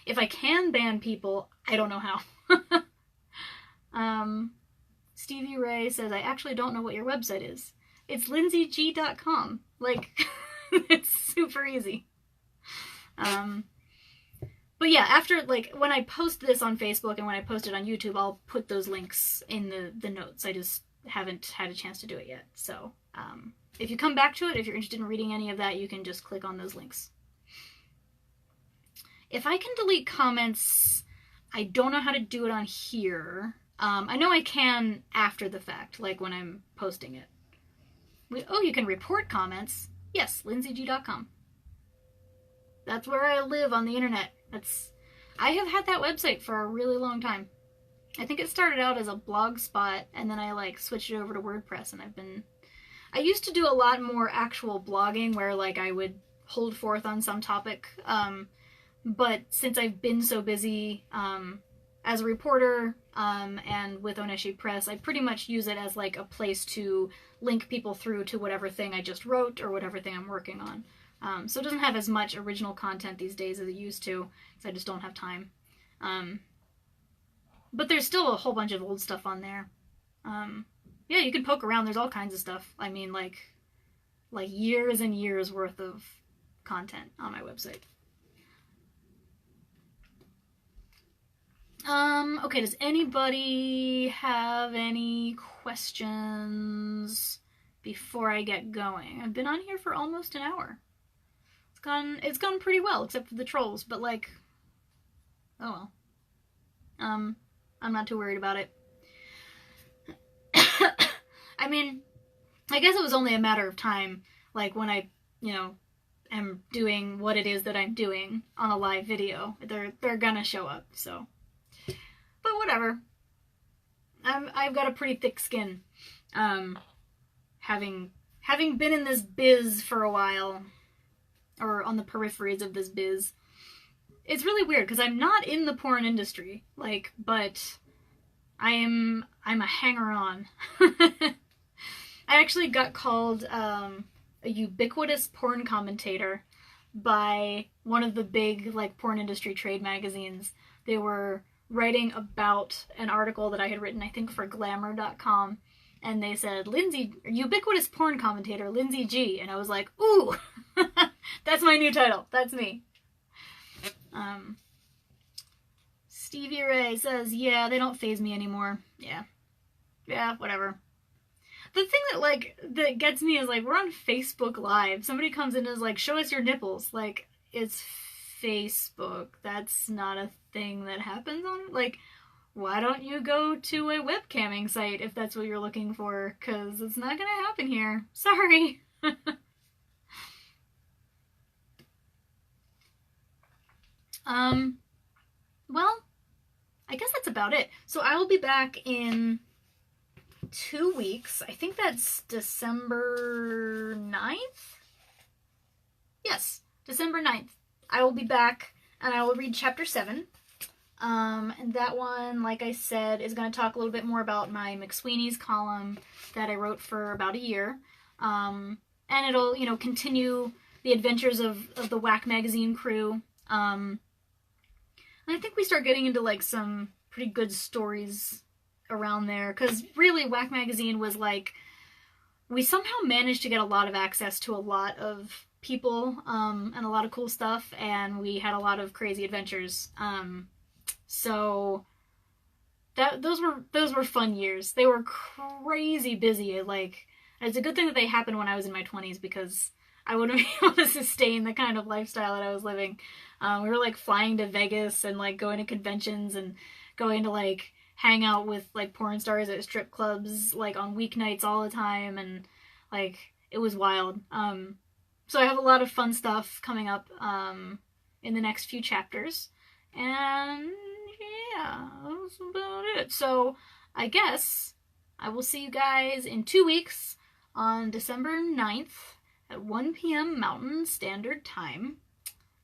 If I can ban people, I don't know how. Stevie Ray says, I actually don't know what your website is. It's lynseyg.com. Like, it's super easy. But yeah, after, like, when I post this on Facebook and when I post it on YouTube, I'll put those links in the notes. I just haven't had a chance to do it yet. So, if you come back to it, if you're interested in reading any of that, you can just click on those links. If I can delete comments, I don't know how to do it on here. I know I can after the fact, like when I'm posting it. Oh, you can report comments. Yes, lynseyg.com. That's where I live on the internet. I have had that website for a really long time. I think it started out as a blog spot, and then I like switched it over to WordPress, and I used to do a lot more actual blogging where like I would hold forth on some topic. But since I've been so busy as a reporter and with Oneshi Press, I pretty much use it as like a place to link people through to whatever thing I just wrote or whatever thing I'm working on. So it doesn't have as much original content these days as it used to, because I just don't have time. But there's still a whole bunch of old stuff on there. Yeah, you can poke around. There's all kinds of stuff. I mean, like years and years worth of content on my website. Okay, does anybody have any questions before I get going? I've been on here for almost an hour. It's gone pretty well, except for the trolls, but like, oh well. I'm not too worried about it. I mean, I guess it was only a matter of time, like when I, am doing what it is that I'm doing on a live video. They're gonna show up, so. But whatever. I've got a pretty thick skin. Having been in this biz for a while, or on the peripheries of this biz, it's really weird because I'm not in the porn industry, like, but I'm a hanger-on. I actually got called a ubiquitous porn commentator by one of the big like porn industry trade magazines. They were writing about an article that I had written, I think, for glamour.com, and they said, Lynsey, ubiquitous porn commentator, Lynsey G, and I was like, ooh, that's my new title, that's me. Stevie Ray says, yeah, they don't faze me anymore. Yeah, whatever. The thing that gets me is, like, we're on Facebook Live, somebody comes in and is like, show us your nipples, like, it's Facebook, that's not a thing that happens on, like, why don't you go to a webcamming site if that's what you're looking for, because it's not gonna happen here. Sorry. Well, I guess that's about it. So I will be back in 2 weeks. I think that's December 9th? Yes, December 9th. I will be back, and I will read Chapter 7. And that one, like I said, is going to talk a little bit more about my McSweeney's column that I wrote for about a year. And it'll, continue the adventures of the Whack magazine crew. And I think we start getting into, like, some pretty good stories around there, because really Whack magazine was, like, we somehow managed to get a lot of access to a lot of people, and a lot of cool stuff, and we had a lot of crazy adventures. So those were fun years. They were crazy busy. Like, And it's a good thing that they happened when I was in my 20s, because I wouldn't be able to sustain the kind of lifestyle that I was living. We were like flying to Vegas and like going to conventions and going to like hang out with like porn stars at strip clubs like on weeknights all the time, and like it was wild. So I have a lot of fun stuff coming up in the next few chapters, and yeah, that's about it. So I guess I will see you guys in 2 weeks on December 9th at 1 p.m. Mountain Standard Time.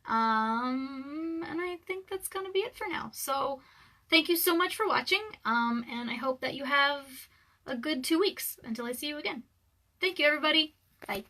And I think that's gonna be it for now. So thank you so much for watching, and I hope that you have a good 2 weeks until I see you again. Thank you, everybody. Bye.